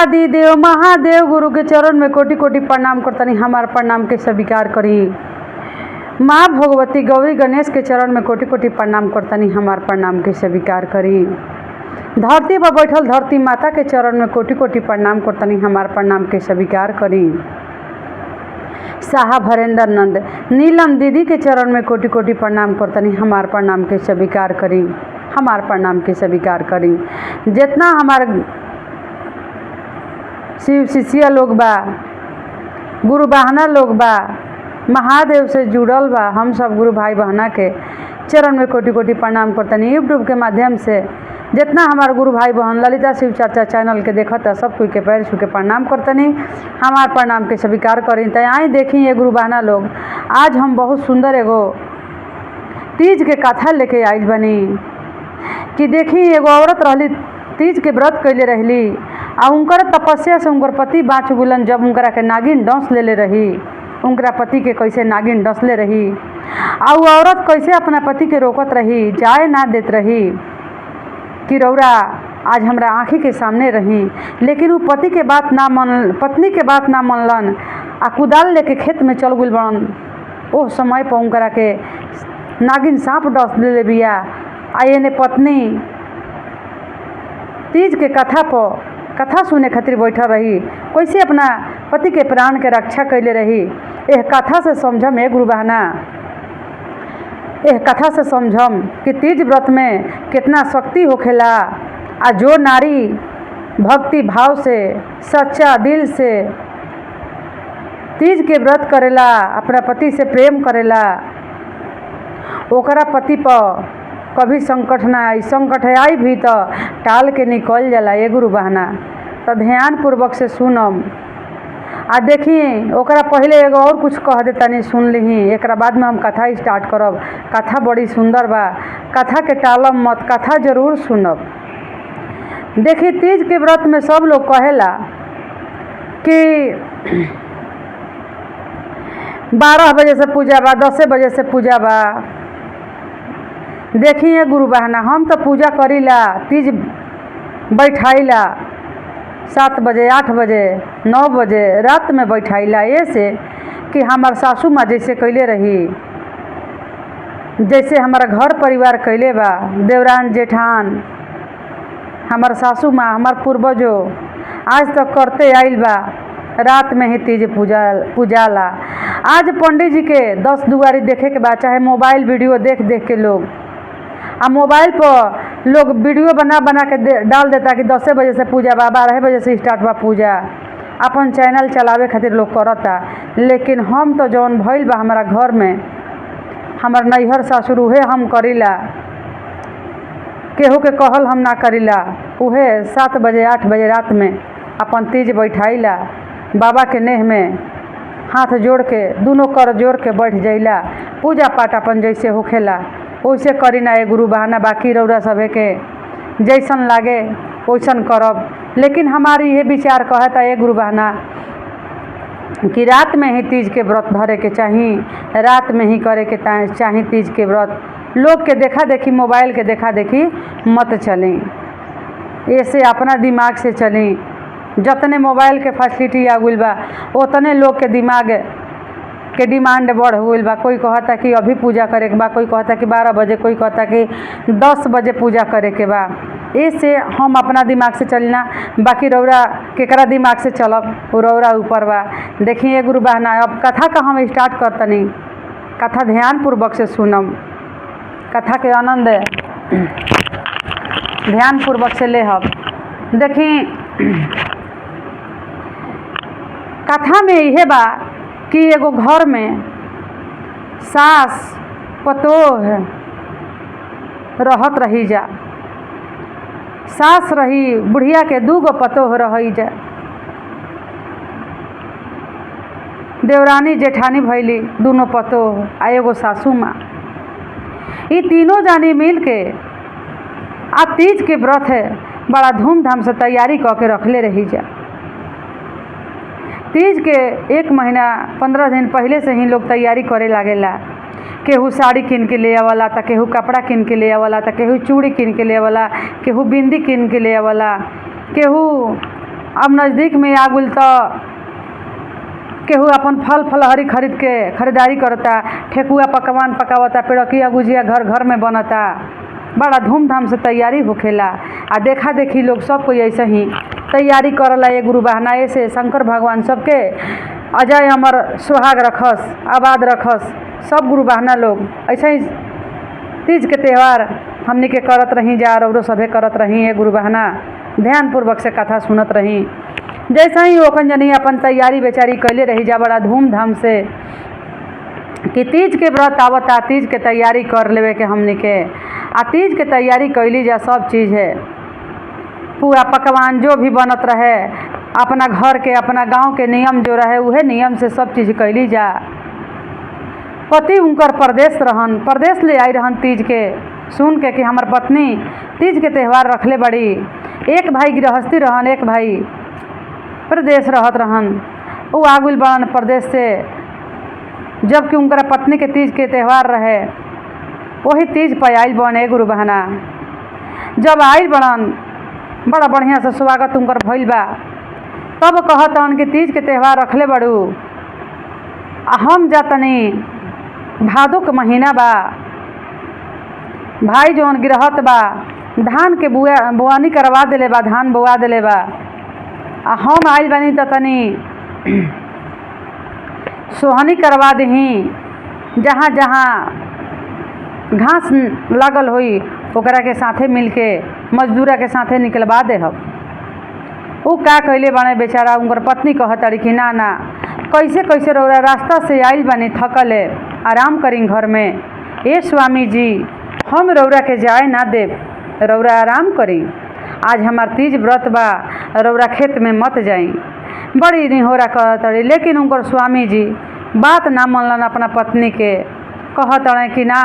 आदि देव महादेव गुरु के चरण में कोटि कोटि प्रणाम करतनी। हमार प्रणाम के स्वीकार करी। माँ भगवती गौरी गणेश के चरण में कोटि कोटि प्रणाम करतनी। हमार प्रणाम के स्वीकार करी। धरती पर बैठल धरती माता के चरण में कोटि कोटि प्रणाम करतनी। हमार प्रणाम के स्वीकार करी। साहा भरेंद्र नंद नीलम दीदी के चरण में कोटि कोटि प्रणाम करतनी। हमार प्रणाम के स्वीकार करी। हमार प्रणाम के स्वीकार करी। जितना हमार शिव शिष्य लोग बा, गुरु बहना लोग बा, महादेव से जुड़ल बा, हम सब गुरु भाई बहना के चरण में कोटि कोटि प्रणाम करतनी। यूट्यूब के माध्यम से जितना हमारे गुरु भाई बहन ललिता शिव चर्चा चैनल के देखता सब कोई के पैर छू के प्रणाम करतनी। हमार प्रणाम के स्वीकार करी। तो आई देखी ये गुरु बहना लोग, आज हम बहुत सुंदर एगो तीज के कथा लेके आइल बनी कि देखी एगो औरत रहली, तीज के व्रत कैले रहली आ उनकर तपस्या से उनकर पति बाँच गुलन। जब उनकरा के नागिन डंस ले रही, उनकरा पति के कैसे नागिन डंसले रही आ वो औरत कैसे अपना पति के रोकत रही, जाए ना देत रही कि रौरा आज हमरा आँखी के सामने रही। लेकिन वो पति के बात ना मन, पत्नी के बात ना मनलन आ कुदाल लेके खेत में चल गइल बड़न। ओह समय पर उनकरा के नागिन सांप डस ले बिया आ एने पत्नी तीज के कथा सुने खातिर बैठल रही, कैसे अपना पति के प्राण के रक्षा कैले रही। यह कथा से समझम ए गुरु बहना, यह कथा से समझम कि तीज व्रत में कितना शक्ति होखेला। आ जो नारी भक्ति भाव से सच्चा दिल से तीज के व्रत करेला, अपना पति से प्रेम करेला, ओकरा पति पर कभी संकट ना आई। संकट आई भी तो टाल के निकल जाला ये गुरु बहना। तो ध्यान पूर्वक से सुनम आ देखी। ओकरा पहले एगो और कुछ कह दे तनी, सुन लीही, एक बाद में हम कथा स्टार्ट करब। कथा बड़ी सुंदर बा, कथा के टालम मत, कथा जरूर सुनब। देखी तीज के व्रत में सब लोग कहेला कि 12 बजे से पूजा बा, 10 बजे से पूजा बा। देखिए गुरु बहना, हम तो पूजा करीला, तीज बैठाइला 7 बजे, 8 बजे, 9 बजे रात में बैठाइला। ऐसे कि हमार सासू माँ जैसे कैले रही, जैसे हमारा घर परिवार कैले बा, देवरान जेठान, हमार सासू माँ, हमार पूर्वजों आज तक करते आइल बा। रात में ही तीज पूजाला। आज पंडित जी के 10 दुआरी देखे के बाद, चाहे मोबाइल वीडियो देख देख के लोग आ मोबाइल पर लोग वीडियो बना के डाल देता कि 10 बजे से पूजा बा, 12 बजे से स्टार्ट बा पूजा। अपन चैनल चलावे खातिर लोग करता। लेकिन हम तो जौन भइल बा हमारा घर में, हमार नैहर सासुर उहे हम करीला, केहू के कहल हम ना करीला। उहे 7 बजे 8 बजे रात में अपन तीज बैठाइला। बाबा के नेह में हाथ जोड़ के, दोनों कर जोड़ के बैठ जाइला। पूजा पाठ अपन जैसे होखेला वैसे करी ना ये गुरु बहाना। बाकी रौरा सभे के जैसन लागे वैसन करब। लेकिन हमारी ये विचार कहता ये गुरु बहाना कि रात में ही तीज के व्रत धरे के चाही, रात में ही करे के चाही तीज के व्रत। लोग के देखा देखी, मोबाइल के देखा देखी मत चलें, ऐसे अपना दिमाग से चलें। जतने मोबाइल के फैसिलिटी आ गइल बा उतने लोग के दिमाग के डिमांड बढ़ गइल बा। कोई कहता कि अभी पूजा करे के बा, कोई कहता कि 12 बजे, कोई कहता कि 10 बजे पूजा करे के बा। ऐसे हम अपना दिमाग से चलना, बाकी रौरा केकरा दिमाग से चलब वो रौरा ऊपर बा। देखिए गुरु बहना, अब कथा का हम स्टार्ट करतनी। कथा ध्यान पूर्वक से सुनम, कथा के आनंद ध्यान पूर्वक से लेहब। देखी कथा में यह बा कि एगो घर में सास पतोह रहत रही जा। सास रही, बुढ़िया के 2 गो पतोह रही जा। देवरानी जेठानी भैली, दोनों पतोह आ एगो सासू माँ। ये तीनों जानी मिल के आ तीज के व्रत है बड़ा धूमधाम से तैयारी करके रखले रही जा। तीज के 1 महीना 15 दिन पहले से ही लोग तैयारी करे लागेला। केहू साड़ी किन के ले आवला, तो केहू कपड़ा किन के ले आवला, तो केहू चूड़ी किन के ले आवला, केहू बिंदी किन के ले आवला, केहू अब नज़दीक में आ गइल तो केहू अपन फल फलहरी खरीद के खरीदारी करता, ठेकुआ पकवान पकावता, पेड़किया गुजिया घर घर में बनता, बड़ा धूमधाम से तैयारी होखेला। आ देखा देखी लोग सब कोई ऐसे ही तैयारी करला। ये गुरु बहाना से शंकर भगवान सबके अजय अमर सुहाग रखस, आबाद रखस। सब गुरु बहाना लोग ऐसे ही तीज के त्यौहार हमनी के करत रही जा, और सभे करत रही। ये गुरु बहाना ध्यान पूर्वक से कथा सुनत रही। जैसे ही ओखन जनी अपन तैयारी बेचारी कैले रही जा बड़ा धूमधाम से कि तीज के व्रत आवता, तीज के तैयारी कर लेवे के हमनी के। आ तीज के तैयारी कैली जा, सब चीज़ है पूरा पकवान जो भी बनत रहे अपना घर के अपना गांव के नियम जो रहे उहे नियम से सब चीज़ कैली जा। पति उनकर परदेश रहन, परदेश ले आई रहन तीज के सुन के कि हमार पत्नी तीज के त्यौहार रखले बड़ी। एक भाई गृहस्थी रहन, एक भाई प्रदेश रहत रहन। वो आगुल बड़न प्रदेश से, जबकि उनकर पत्नी के तीज के त्यौहार रहे वही तीज पर आइल बने गुरु बहाना। जब आइल बड़न बड़ा बढ़िया से स्वागत उनकर भइल बा। तब कहतन कि तीज के त्यौहार रखले बड़ू, हम जातनी भादो के महीना बा, भाई जौन गिरहत बा धान के बुआनी करवा देले बा, धान बोआ देले बा। हम आइल बानी त तनी सोहनी करवा दही, जहाँ जहाँ घास लागल होई ओकरा के साथे मिलके मजदूरा के साथे निकलवा देहब। उ का कैले बाने बेचारा उनकर पत्नी कहताड़ी कि ना ना कैसे कैसे रौरा रास्ता से आइल बानी, थकले आराम करी घर में। ए स्वामी जी हम रौरा के जाए ना देव, रौरा आराम करी, आज हमार तीज व्रत बा, रौरा खेत में मत जाई। बड़ी निहोरा कहतड़ी, लेकिन उनकर स्वामी जी बात ना मनलन अपना पत्नी के। कहतड़े कि ना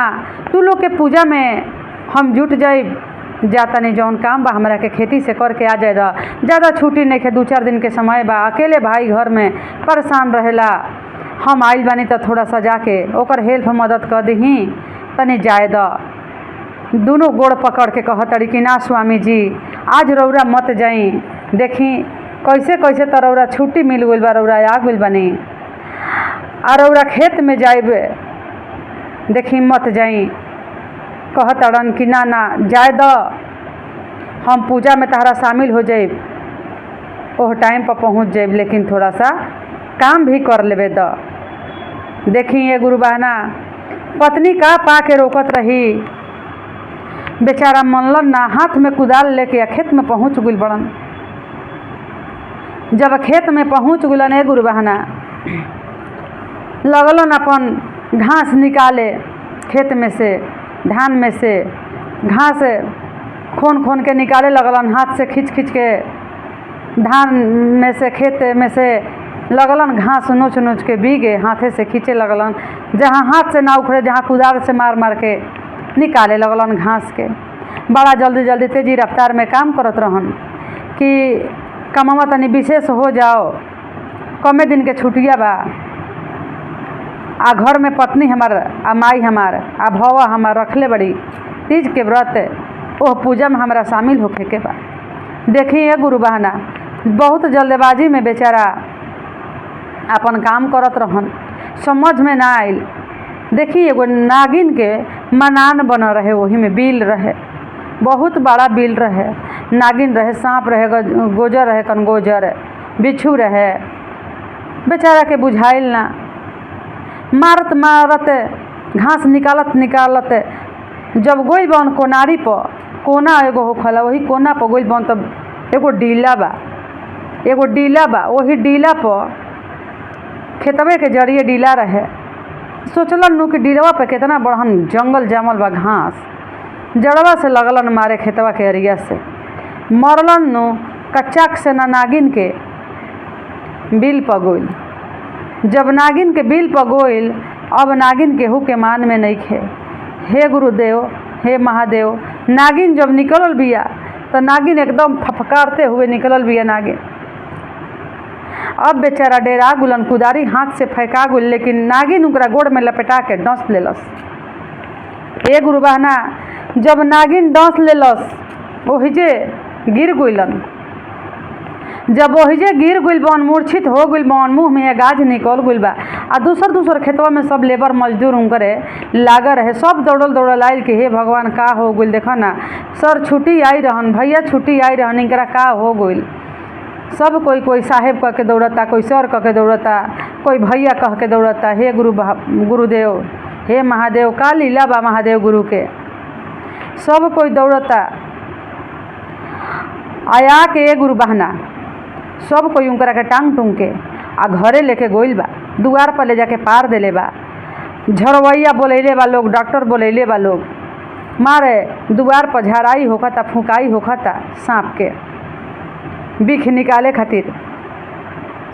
तू लोग के पूजा में हम जुट जाइब, जातनी जौन काम बा हमरा के खेती से करके आ जाए। ज़्यादा छुट्टी नहीं के, 2-4 दिन के समय बा, अकेले भाई घर में परेशान रहेला। हम आइल बानी तो थोड़ा सा जाके ओकर हेल्प मदद कर दही, तनी जाए द। दोनों गोड़ पकड़ के कहतड़ी कि ना स्वामी जी आज रौरा मत जाई, देखी कैसे कैसे तो रौरा छुट्टी मिल गइल बा, रौरा आ गइल बानी, आ रौरा खेत में जाइब, देखी मत जाई। कहतड़न कि ना ना जाए द, हम पूजा में तहरा शामिल हो जाइब, ओह टाइम पर पहुँच जाइब, लेकिन थोड़ा सा काम भी कर लेबे द। देखी ये गुरु बहाना पत्नी का पा के रोकत रही, बेचारा मनलन ना, हाथ में कुदाल लेके खेत में पहुँच गइल बड़न। जब खेत में पहुँच गइलन ए गुरु बहाना लगलन अपन घास निकाले, खेत में से धान में से घास खोन खोन के निकाले लगलन, हाथ से खींच खींच के धान में से खेत में से लगलन घास नोच नोच के बीगे हाथे से खींचे लगलन। जहाँ हाथ से ना उखड़े, जहाँ कुदाल से मार मार के निकाले लगलन घास के। बड़ा जल्दी जल्दी तेजी रफ्तार में काम करत रहन कि कमावा तनी विशेष हो जाओ, कमे दिन के छुट्टिया बा। आ घर में पत्नी हमार, आ माई हमार, आ भौवा हमार रखले बड़ी तीज के व्रत, ओह पूजा में हमारा शामिल होके के बा। देखी ये गुरु बहाना बहुत जल्दबाजी में बेचारा अपन काम करत रहन, समझ में ना आइल। देखी एगो नागिन के मनान बन रहे, वही में बिल रहे, बहुत बड़ा बिल रहे, नागिन रहे, सांप रहे, गोजर रहे, कनगोजर, बिच्छू रहे। बेचारा के बुझाइल ना, मारत मारत घास निकालत निकालत जब गोइल बन कोनारी पर, कोना एगो होखला, वही कोना पर गोइल बन तब एगो डीला बा, एगो डीला बा, वही डीला पर खेतवे के जरिए डीला रहे। सोचलन नु कि डीलवा पे कितना बड़हन जंगल जामल बा, घास जड़वा से लगलन मारे खेतवा के अरिया से, मरलन नु कच्चाक से ना नागिन के बिल पर गोइल। जब नागिन के बिल पर गोइल, अब नागिन केहू के मान में नहीं खे। हे गुरुदेव, हे महादेव, नागिन जब निकलल बिया तो नागिन एकदम फफकारते हुए निकलल बिया नागिन। अब बेचारा डेरा गुलन, कुदारी हाथ से फेंका गुल, लेकिन नागिन उनकरा गोड़ में लपेटा के डंस लेलस। ए गुरु बहना जब नागिन डंस लेलस, ओहि जे गिर गुलन। जब वही गिर गइल बन, मूर्छित हो गइल बन, मुँह में गाज निकल गइल बा। आ दूसर खेतवा में सब लेबर मजदूर उनकरे लागा रहे, सब दौड़ल आइल कि हे भगवान का हो गइल, देखा ना सर छुट्टी आई रहन, भैया छुट्टी आई रहन, इनकरा का हो गइल। सब कोई साहेब कह के दौड़ता, कोई सर कह के दौड़ता, कोई भैया कह के दौड़ता। हे गुरुदेव, हे महादेव, का लीला बा महादेव गुरु के। सब कोई दौड़ता आया के गुरु बहना, सब कोई उनकरा के टांग टूंग के आ घरे लेके गोइल बा। दुआर पर ले जाके पार देले बा। झरवैया बोलैले बा लोग, डॉक्टर बोलैले बा लोग, मारे दुआर पर झराई होखता, फुकाई होखता, सांप के बिख निकाले खातिर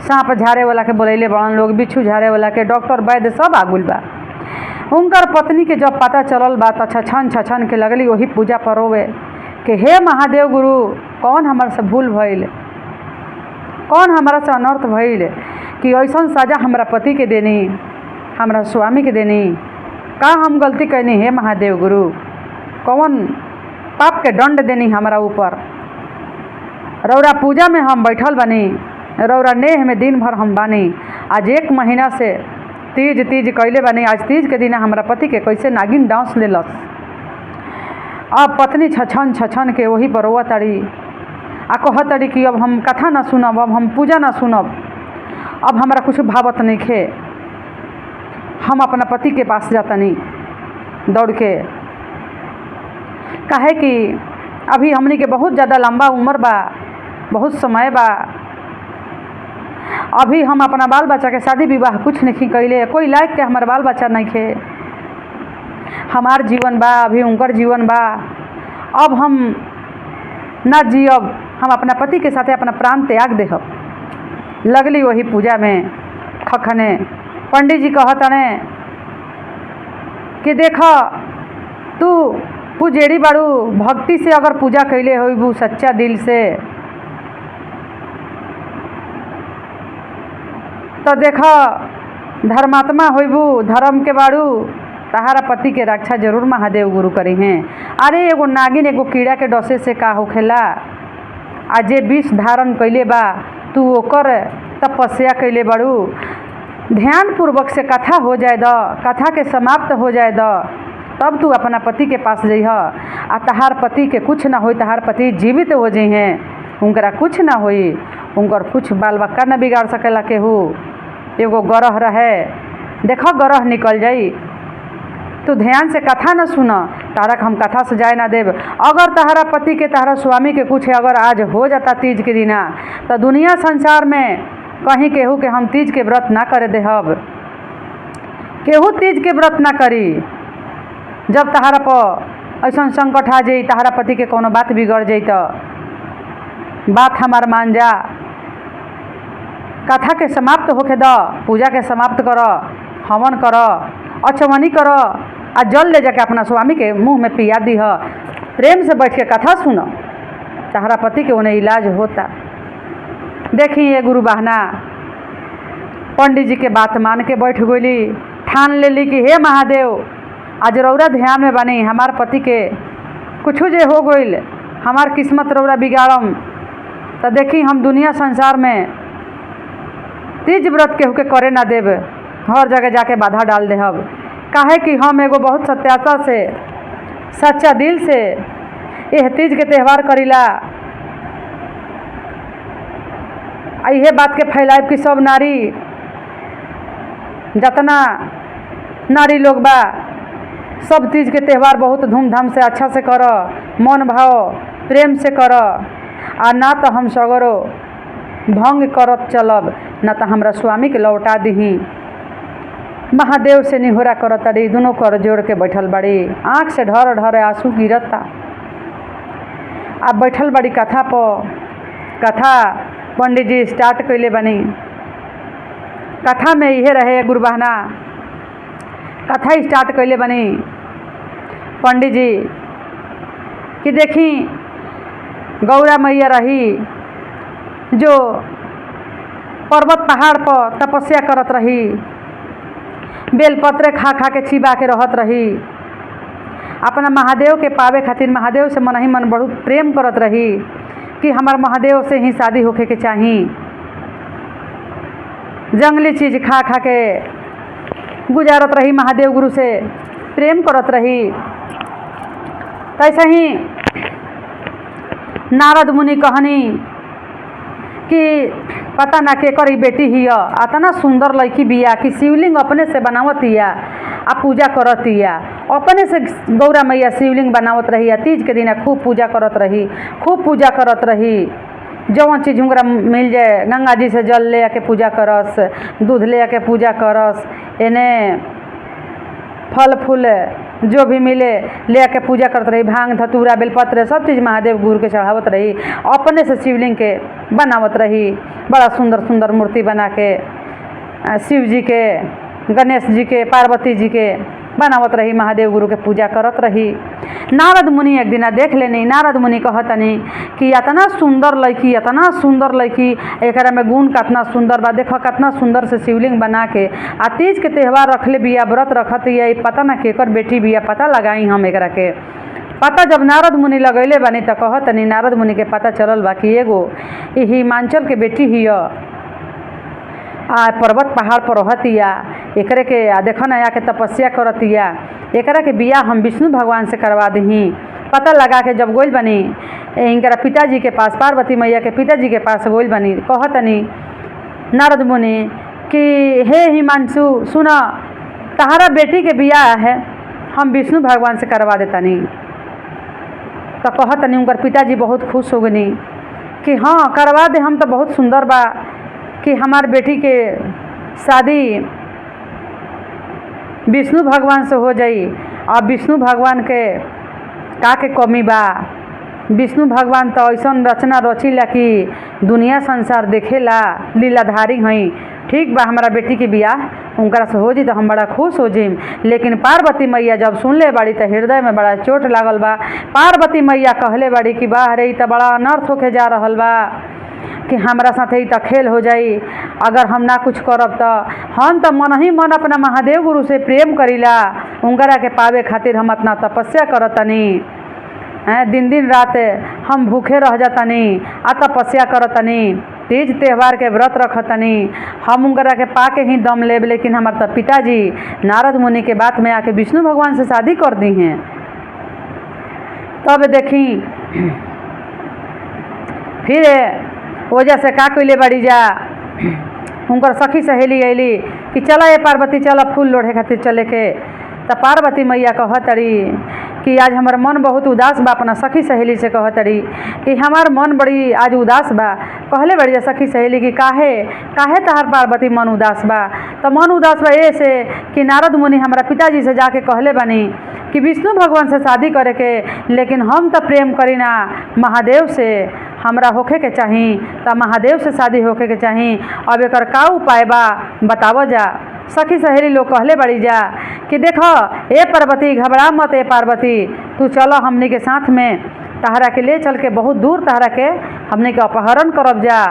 सांप झाड़े वाला के बोलैले बड़न लोग, बिच्छू झाड़े वाला के, डॉक्टर वैद्य सब आगुल बा। उनकर पत्नी के जब पता चलल बा त छछन के लगली वही पूजा परोवे कि हे महादेव गुरु, कौन हमारे से भूल भइल, कौन हमारा से अनर्थ भइल कि ऐसा सजा हमारा पति के देनी, हमारा स्वामी के देनी, का हम गलती कैनी हे महादेव गुरु, कौन पाप के दंड देनी हमारा ऊपर। रौरा पूजा में हम बैठल बानी, रौरा नेह में दिन भर हम बानी, आज 1 महीना से तीज कैले बानी, आज तीज के दिन हमारा पति के कैसे नागिन डांस लेलस। अब पत्नी छछन के वही पर रोआ ताड़ी आ कह ताड़ी कि अब हम कथा ना सुनब, अब हम पूजा ना सुनब, अब हमारा कुछ भावत नहीं खे। हम अपना पति के पास जातनी दौड़ के, काहे कि अभी हमनी के बहुत ज़्यादा लंबा उम्र बा, बहुत समय बा, अभी हम अपना बाल बच्चा के शादी विवाह कुछ नहीं कैले, कोई लायक के हमारे बाल बच्चा नहीं खे। हमार जीवन बा, अभी उनकर जीवन बा, अब हम ना जियब, हम अपना पति के साथे अपना प्राण त्याग देहब। लगली वही पूजा में खखने। पंडित जी कहतने कि देख तू पूजेरी बाड़ू, भक्ति से अगर पूजा कैले होइबू सच्चा दिल से तो देख धर्मात्मा होइबू, धर्म के बाड़ू, तहारा पति के रक्षा जरूर महादेव गुरु करी हैं। अरे एगो नागिन एगो कीड़ा के डसे से का होखेला, आ जे विष धारण कैले बा तू ओकर तपस्या कैले बाड़ू। ध्यान पूर्वक से कथा हो जाए द, कथा के समाप्त हो जाए द, तब तू अपना पति के पास जइह। आ तहार पति के कुछ ना होई, तहार पति जीवित हो जाइ हैं, उनकरा कुछ ना होई, उनकर कुछ बाल बच्चा न बिगाड़ सकेला केहू। एगो ग्रह रहे, देखो ग्रह निकल जाई। तू ध्यान से कथा न सुन, तारक हम कथा से जाए ना देव। अगर तहारा पति के, तहारा स्वामी के कुछ अगर आज हो जाता तीज के दिना, तो दुनिया संसार में कहीं केहू के हम तीज के व्रत ना करे देहब, केहू तीज के व्रत ना करी। जब तहारा पर ऐसा संकट आ जाई, तहारा पति के कोनो बात बिगड़ जाई तो बात हमार मान जा, कथा के समाप्त होके द, पूजा के समाप्त कर, हवन कर, अचमनी कर, आ जल ले जाके अपना स्वामी के मुंह में पिया दी है। प्रेम से बैठ के कथा सुन, तहरा पति के उन्हें इलाज होता। देखी ये गुरु बहना पंडित जी के बात मान के बैठ गई, ठान ले ली कि हे महादेव आज रौरा ध्यान में बनी, हमार पति के कुछ जे हो गई, हमार किस्मत रौरा बिगाड़म, तो देखी हम दुनिया संसार में तीज व्रत केहू के करे ना देव, हर जगह जाके बाधा डाल देहब। काहे कि हम एगो बहुत सत्याता से, सच्चा दिल से यह तीज के त्यौहार करीला। यह बात के फैलाए कि सब नारी, जतना नारी लोग बा, सब तीज के त्यौहार बहुत धूमधाम से अच्छा से कर, मन भाव प्रेम से कर, आ ना तो हम सगरो भंग करत चलब, ना तो हमरा स्वामी के लौटा दही। महादेव से निहोरा करत तारी, दोनों कर जोड़ के बैठल बड़ी, आँख से ढर ढर आंसू गिरता। अब बैठल बड़ी कथा पर, कथा पंडित जी स्टार्ट कैले बनी। कथा में यह रहे गुरु बहना, कथा स्टार्ट कैले बनी पंडित जी कि देखी गौरा मैया रही जो पर्वत पहाड़ पर तपस्या करत रही, बेलपत्र खा खा के चिबा के रहत रही, अपना महादेव के पावे खातिर महादेव से मन ही मन बहुत प्रेम करत रही कि हमार महादेव से ही शादी होके के चाही। जंगली चीज़ खा खा के गुजारत रही, महादेव गुरु से प्रेम करत रही। तैसे ही नारद मुनि कहनी कि पता ना के करी बेटी ही अतना सुंदर लड़की बिया कि शिवलिंग अपने से बनावतिया आ पूजा करतिया। अपने से गौरा मैया शिवलिंग बनावत रही, तीज के दिन खूब पूजा करत रही, खूब पूजा करत रही। जौन चीज़ हुनकरा मिल जाए गंगा जी से जल ले आके पूजा करस, दूध ले आके पूजा करस, इन्हें फल फूल जो भी मिले ले आके पूजा करत रही। भांग धतूरा बेलपत्र सब चीज़ महादेव गुरु के चढ़ावत रही, अपने से शिवलिंग के बनावत रही। बड़ा सुंदर सुंदर मूर्ति बना के शिव जी के, गणेश जी के, पार्वती जी के बनावत रही, महादेव गुरु के पूजा करत रही। नारद मुनि एक दिन देख लेनी, नारद मुनि कहतनी कि इतना सुंदर लड़की, इतना सुंदर लड़की, एकरा में गुण कितना सुंदर बा, देखो कितना सुंदर से शिवलिंग बना के आ तीज के त्यौहार रखले बिया, व्रत रखत है, पता ना केकर बेटी बिया, पता लगाई हम एकरा के। पता जब नारद मुनि लगैले बानी तो कहतनी नारद मुनि के पता चलल बा कि एगो हिमांचल के बेटी ही पर्वत पहाड़ पर रहतिया, एकरे के देखो ना आके तपस्या करतिया, एकरा के बियाह हम विष्णु भगवान से करवा दही। पता लगा के जब गोइल बनी इनकरा पिताजी के पास, पार्वती मैया के पिताजी के पास गोइल बनी, कहतनी नारद मुनि कि हे हिमांशु सुन, तहारा बेटी के बियाह है हम विष्णु भगवान से करवा देतनी। तो कहतनी उनकर पिताजी बहुत खुश हो गनी कि हाँ करवा दे, हम तो बहुत सुंदर बा कि हमार बेटी के शादी विष्णु भगवान से हो जाई। अब विष्णु भगवान के का के कमी बा, विष्णु भगवान तो ऐसा रचना रचिला कि दुनिया संसार देखेला, लीलाधारी हई। ठीक बा, हमारा बेटी के बियाह उनकरा से हो जी तो हम बड़ा खुश हो जाइम। लेकिन पार्वती मैया जब सुन ले बाड़ी तो हृदय में बड़ा चोट लागल बा। पार्वती मैया कहले बाड़ी कि बाह रे तो बड़ा अनर्थ होके जा रहल बा कि हमरा साथे ही तो खेल हो जाई, अगर हम ना कुछ करब तो हम तो मन ही मन अपना महादेव गुरु से प्रेम करीला, उनकरा के पावे खातिर हम अपना तपस्या करतनी, दिन दिन रात हम भूखे रह जातनी आ तपस्या करतनी, तीज त्यौहार के व्रत रखतनी, हम उनकरा के पाके ही दम लेब। लेकिन हमार तो पिताजी नारद मुनि के बात में आके विष्णु भगवान से शादी कर दी हैं। तब देखी फिर वजह से का कैले बाड़ी जा, उनकर सखी सहेली अली कि चला ये पार्वती चला फूल लोढ़े खातिर चले के। तो पार्वती मैया कहतड़ी कि आज हमार मन बहुत उदास बा, अपना सखी सहेली से कहतड़ी कि हमार मन बड़ी आज उदास बा। कहले बड़ी सखी सहेली कि काहे काहे तहार पार्वती मन उदास बा। तो मन उदास बा ऐसे कि नारद मुनि हमारा पिताजी से जाके कहले बानी कि विष्णु भगवान से शादी करे के, लेकिन हम तो प्रेम करी ना महादेव से, हमरा होखे के चाही, तो महादेव से शादी होखे के चाही। अब एकर का उपाय बा बतावो जा। सखी सहेली लोग कहले बड़ी जा कि देखो ए पार्वती घबरा मत, ए पार्वती तू चलो हमनी के साथ में, तहरा के ले चल के बहुत दूर तहरा के हमनी के अपहरण करब जा,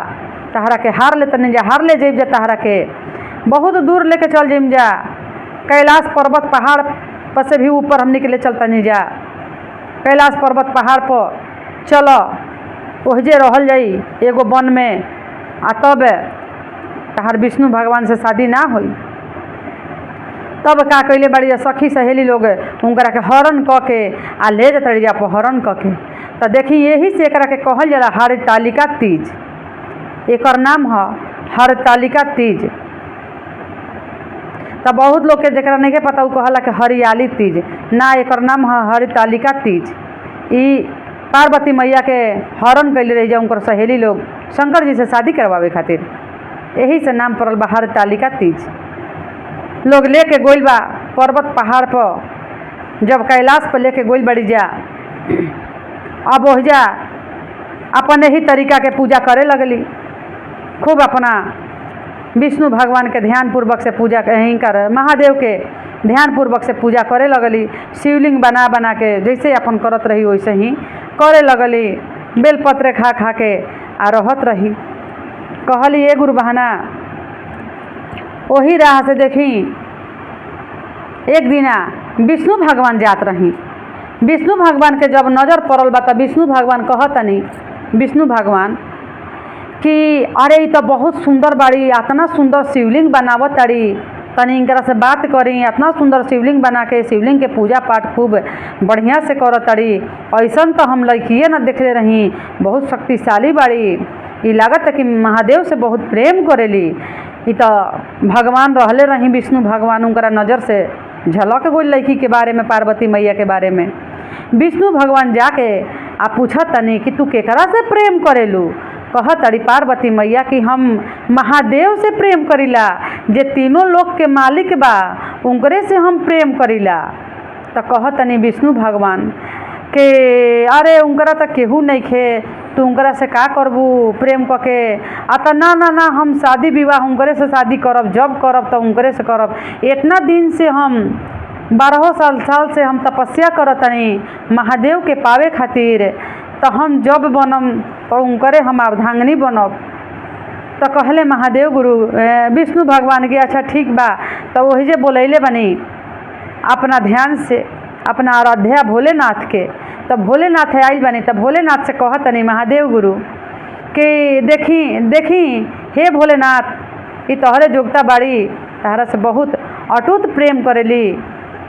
तहरा के हार ले तनी जा, हार ले जाइब जा, तहरा के बहुत दूर लेके चल जाइम जा, कैलाश पर्वत पहाड़ पर से भी ऊपर हमनी के ले चलतनी जा। कैलाश पर्वत पहाड़ पर चलो, ओहजे रहल जाई एगो वन में, आ तब तहार विष्णु भगवान से शादी ना होई। तब का कैले बड़ी सखी सहेली लोग उनकरा के हरण क के आ ले जाते जा अपहरण क के। तो देखी यही से एकरा के कहल जाला हरतालिका तीज, एकर नाम है हरतालिका तीज। तो बहुत लोग के जरा नहीं के पता, उ कहला कि हरियाली तीज, ना एकर नाम है हरतालिका तीज। ई पार्वती मैया के हरण कैले रही जा उनकर सहेली लोग शंकर जी से शादी करवावे खातिर, यही से नाम पड़ल बा हरतालिका तीज। लोग लेके गोइल बा पर्वत पहाड़ पर, जब कैलाश पर लेके गोइल बड़ी जा, अब ओहिजा अपने ही तरीका के पूजा करे लगली, खूब अपना विष्णु भगवान के ध्यान पूर्वक से पूजा कहीं कर, महादेव के ध्यान पूर्वक से पूजा करे लगली। शिवलिंग बना बना के जैसे अपन करत रही वैसे ही करे लगली, बेलपत्र खा खा के आ रहत रही। कहली ए गुरु बहना, वही राह से देखी एक दिना विष्णु भगवान जात रही। विष्णु भगवान के जब नज़र पड़ल बा तो विष्णु भगवान कहतनी विष्णु भगवान कि अरे ई तो बहुत सुंदर बाड़ी, इतना सुंदर शिवलिंग बनावत ताड़ी, तनी इनकरा से बात करी। इतना सुंदर शिवलिंग बना के शिवलिंग के पूजा पाठ खूब बढ़िया से करत ताड़ी। ऐसन तो हम लड़किए न देखले रही, बहुत शक्तिशाली बाड़ी। ई लागत कि महादेव से बहुत प्रेम करेली। ई तो भगवान रहले रही विष्णु भगवान, उनकरा नज़र से झलक गई लड़की के बारे में, पार्वती मैया के बारे में। विष्णु भगवान जाके आ पूछत तनी कि तू केकरा से प्रेम करेलू। कहत ताड़ी पार्वती मैया कि हम महादेव से प्रेम करीला, जे तीनों लोक के मालिक बा, उनकरे से हम प्रेम करीला। तो कहत तनी विष्णु भगवान के अरे उनकरा तो केहू नहीं खे, तू उनकरा से का करबू प्रेम करके। आता ना ना ना, हम शादी विवाह उनकरे से शादी करब, जब करब तो उनकरे से करब। इतना दिन से हम 12 साल से हम तपस्या करतनी महादेव के पावे खातिर, तो हम जब बनम तो उनकरे हम अर्धांगिनी बनब। तो कहले महादेव गुरु विष्णु भगवान के अच्छा ठीक बा। तो वही जे बोलैले बनी अपना ध्यान से अपना आराध्या भोलेनाथ के। तब भोलेनाथ आइल बनी, तब भोलेनाथ से कहतनी महादेव गुरु कि देखी देखी हे भोलेनाथ, ई तोहरे जोगता बाड़ी, तहरा से बहुत अटूट प्रेम करेली,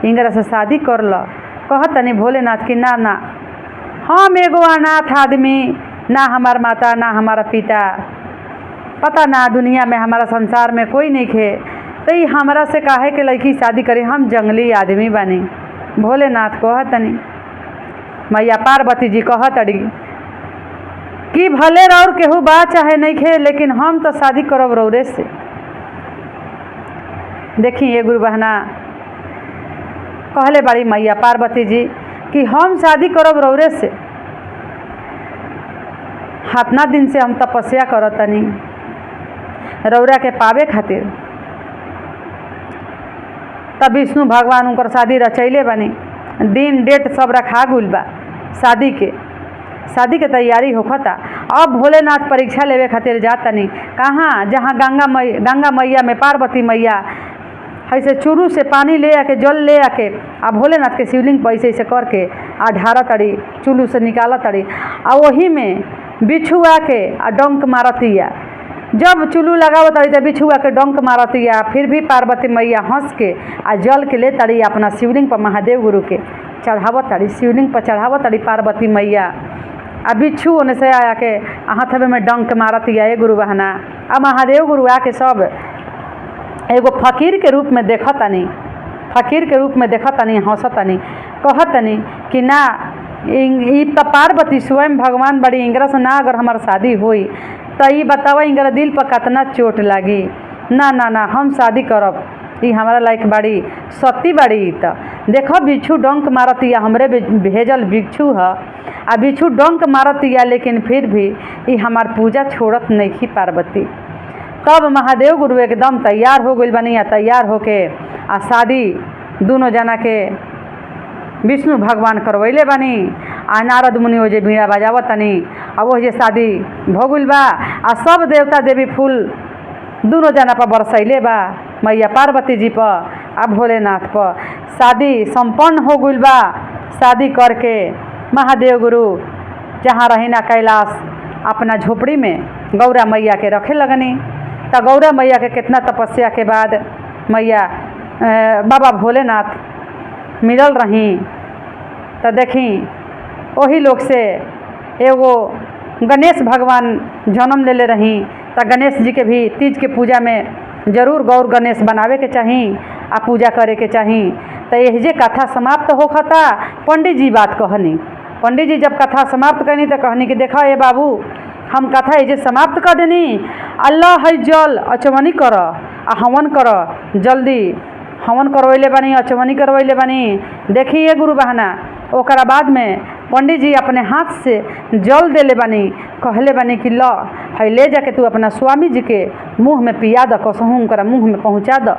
इनकरा से शादी कर ल। कहतनी भोलेनाथ कि ना ना, हम एगो अनाथ आदमी, ना हमार माता ना हमारा पिता, पता ना दुनिया में हमारा संसार में कोई नहीं खे, तो ये हमारा से काहे के लड़की शादी करी, हम जंगली आदमी बनी। भोलेनाथ कहतनी मैया पार्वती जी कहतड़ी कि भले रौर केहू बा चाहे नहीं खे, लेकिन हम तो शादी करब रौरे से। देखी ये गुरु बहना कहले बड़ी मैया पार्वती जी कि हम शादी करब रौरे से। इतना दिन से हम तपस्या करतनी रौरा के पावे खातिर। तब विष्णु भगवान उनकर शादी रचैले बनी, दिन डेट सब रखा गुल बा। शादी के तैयारी होखता। अब भोलेनाथ परीक्षा लेवे खातिर जातनी कहाँ, जहाँ गंगा मैया में पार्वती मैया ऐसे चुरू से पानी ले आके जल ले आके आ भोलेनाथ के शिवलिंग पर ऐसे ऐसे करके आ ढारा तड़ी, चुलू से निकाला तड़ी, आ वही में बिच्छू आके आ डंक मारतिया। जब चुलू लगाव तड़ी तो बिच्छू आके डंक मारतिया, फिर भी पार्वती मैया हंस के आ जल के ले तड़ी अपना शिवलिंग पर महादेव गुरु के चढ़ाव तड़ी, शिवलिंग पर चढ़ाव तड़ी पार्वती मैया। आ बिच्छू ओने से आया के हाथवे में डंक मारतिया। ए गुरु बहना आ महादेव गुरु आके सब एगो फकीर के रूप में देखतनी, फकीर के रूप में देखतनी, हंसतनी, कहतनी कि ना ई तो पार्वती स्वयं भगवान बड़ी, इंगरा से ना अगर हमार शादी हुई तो ये बतावा इंगरा दिल पर कितना चोट लागी। ना ना ना, हम शादी करब, ई हमारा लायक बाड़ी, सती बाड़ी। तो देखो बिच्छू डंक मारतिया, हमरे भेजल बिच्छू है आ बिच्छू डंक मारतिया, लेकिन फिर भी ई हमार पूजा छोड़त नहीं की पार्वती। तब महादेव गुरु एकदम तैयार हो गई बनी, तैयार होके आ शादी दोनों जना के विष्णु भगवान करवैले बनी। आ नारद मुनि वो जे बीड़ा बजावतनी, आ वो जे शादी हो गई बा। आ सब देवता देवी फूल दोनों जना पर बरसैले बा, मैया पार्वती जी पर आ भोलेनाथ पर। शादी संपन्न हो गई बा। शादी करके महादेव गुरु जहाँ रही ना कैलाश अपना झोपड़ी में गौरा मैया के रखे लगनी। तो गौरा मैया के कितना तपस्या के बाद मैया बाबा भोलेनाथ मिलल रही। तो देखी वही लोग से एगो गणेश भगवान जन्म ले रही। तो गणेश जी के भी तीज के पूजा में जरूर गौर गणेश बनावे के चाही आ पूजा करे के चाही। तो यही जे कथा समाप्त होखता, पंडित जी बात कहनी। पंडित जी जब कथा समाप्त करनी तो कहनी कि देखा ए बाबू, हम कथा ये समाप्त कर देनी, अल्लाह है जल अचवनी कर आ हवन कर, जल्दी हवन करवैले बनी, अचवनी करवैले बनी। देखिए गुरु बहना, ओकरा बाद में पंडित जी अपने हाथ से जल देले बनी, कहले बनी कि ल है ले जाके तू अपना स्वामी जी के मुँह में पिया द, कसहूँ उनकरा मुँह में पहुँचा द।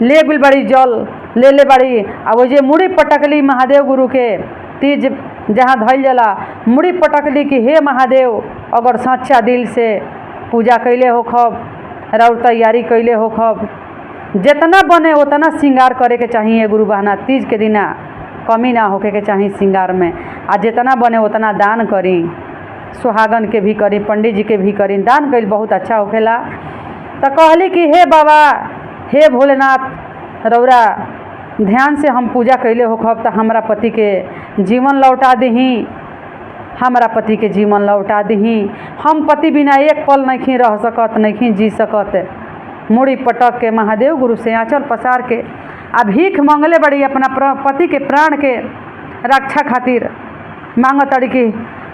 ले गुल बड़ी जल ले ले बड़ी। आ वो जे मुड़ी पटकली महादेव गुरु के तीज जहाँ धैल जला, मुड़ी पटकली कि हे महादेव, अगर सच्चा दिल से पूजा कैले हो खब, और तैयारी कैले हो खब, जितना बने उतना श्रृंगार करे के चाहिए गुरु बहना। तीज के दिना कमी ना होके के चाहिए श्रृंगार में, आ जितना बने उतना दान करी। सुहागन के भी करी, पंडित जी के भी करी। दान कईल बहुत अच्छा होखेला। तो कहली कि हे बाबा, हे भोलेनाथ, रौरा ध्यान से हम पूजा कैले होखब तो हमरा पति के जीवन लौटा दही, हमरा पति के जीवन लौटा दही। हम पति बिना एक पल नहीं रह सकत, नहीं जी सकत। मुड़ी पटक के महादेव गुरु से आंचल पसार के आ भीख मांगले बड़ी अपना पति के प्राण के रक्षा खातिर मांगतड़ी कि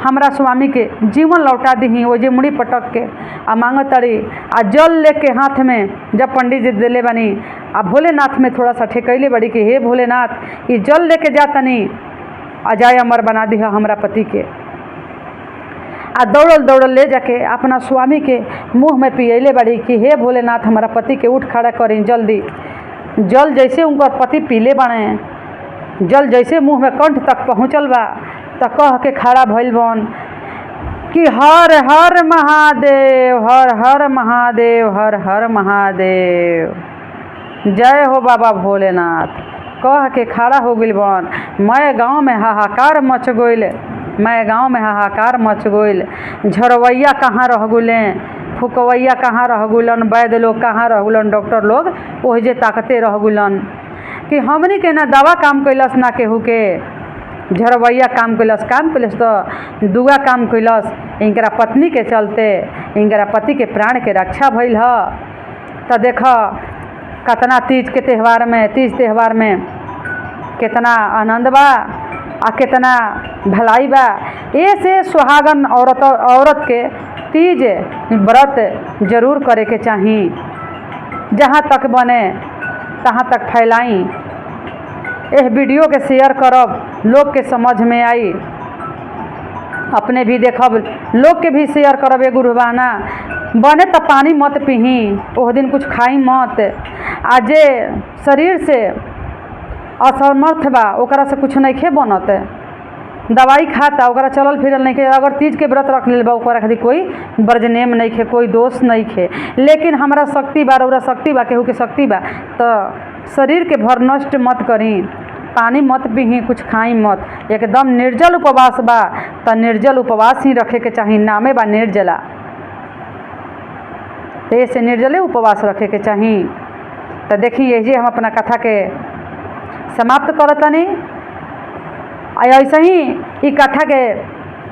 हमरा स्वामी के जीवन लौटा दही। वो जे मुड़ी पटक के आ मांगतड़ी आ जल लेके हाथ में, जब पंडित जी दिले बनी आ भोलेनाथ में थोड़ा सा ठेकैले बड़ी कि हे भोलेनाथ, ये जल लेके जातनी अजय अमर बना दी हमरा पति के। आ दौड़ल दौड़ल ले जाके अपना स्वामी के मुँह में पियले बड़ी कि हे भोलेनाथ, हमारा पति के उठ खड़ा करी जल्दी। जल जैसे उनकर पति पीले बने, जल जैसे मुँह में कंठ तक पहुँचल बा, तो कह के खड़ा भइल बन कि हर हर महादेव, हर हर महादेव, हर हर महादेव, जय हो बाबा भोलेनाथ। कह के खड़ा हो गइल बन। मैं गाँव में हाहाकार मच गइल, मैं गाँव में हाहाकार मच गइल। झरवैया कहाँ रह गइलें, फुकवैया कहाँ रह गइलन, वैद्य लोग कहाँ रह गइलन, डॉक्टर लोग ओहि जे ताकते रह गइलन कि हमनी के ना दवा काम कैलस ना केहू के। झरवैया काम कैलस तो दुआ काम कैलस इनकरा पत्नी के चलते, इनकरा पति के प्राण के रक्षा भइल ह। तो देख कतना तीज के त्यौहार में, तीज त्यौहार में कितना आनंद बा आ कितना भलाई बा। ऐसे सुहागन औरत के तीज व्रत जरूर करे के चाही। जहाँ तक बने तहाँ तक फैलाई। यह वीडियो के शेयर करब, लोग के समझ में आई, अपने भी देखब, लोग के भी शेयर करब। एगो रुबाना बने तो पानी मत पीही, ओह दिन कुछ खाई मत। आजे शरीर से असमर्थ बा ओकरा से कुछ नहीं खे बनत, दवाई खाता ओकरा चलल फिरल नहीं खे। अगर तीज के व्रत रख ले बा ओकरा खातिर कोई ब्रजनेम नहीं खे, कोई दोष नहीं खे। लेकिन हमरा शक्ति बा, रौरा शक्ति बा, केहू के शक्ति बा, तो शरीर के भर नष्ट मत करी, पानी मत पीही, कुछ खाई मत। एकदम निर्जल उपवास बा, तो निर्जल उपवास ही रखे के चाही। नामे बा निर्जला, तो ऐसे निर्जले उपवास रखे के चाही। तो देखिए ये हम अपना कथा के समाप्त करतनी। ऐसे ही ये कथा के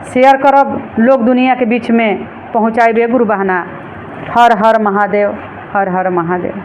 शेयर करब, लोग दुनिया के बीच में पहुँचाइबे। गुरु बहना, हर हर महादेव, हर हर महादेव।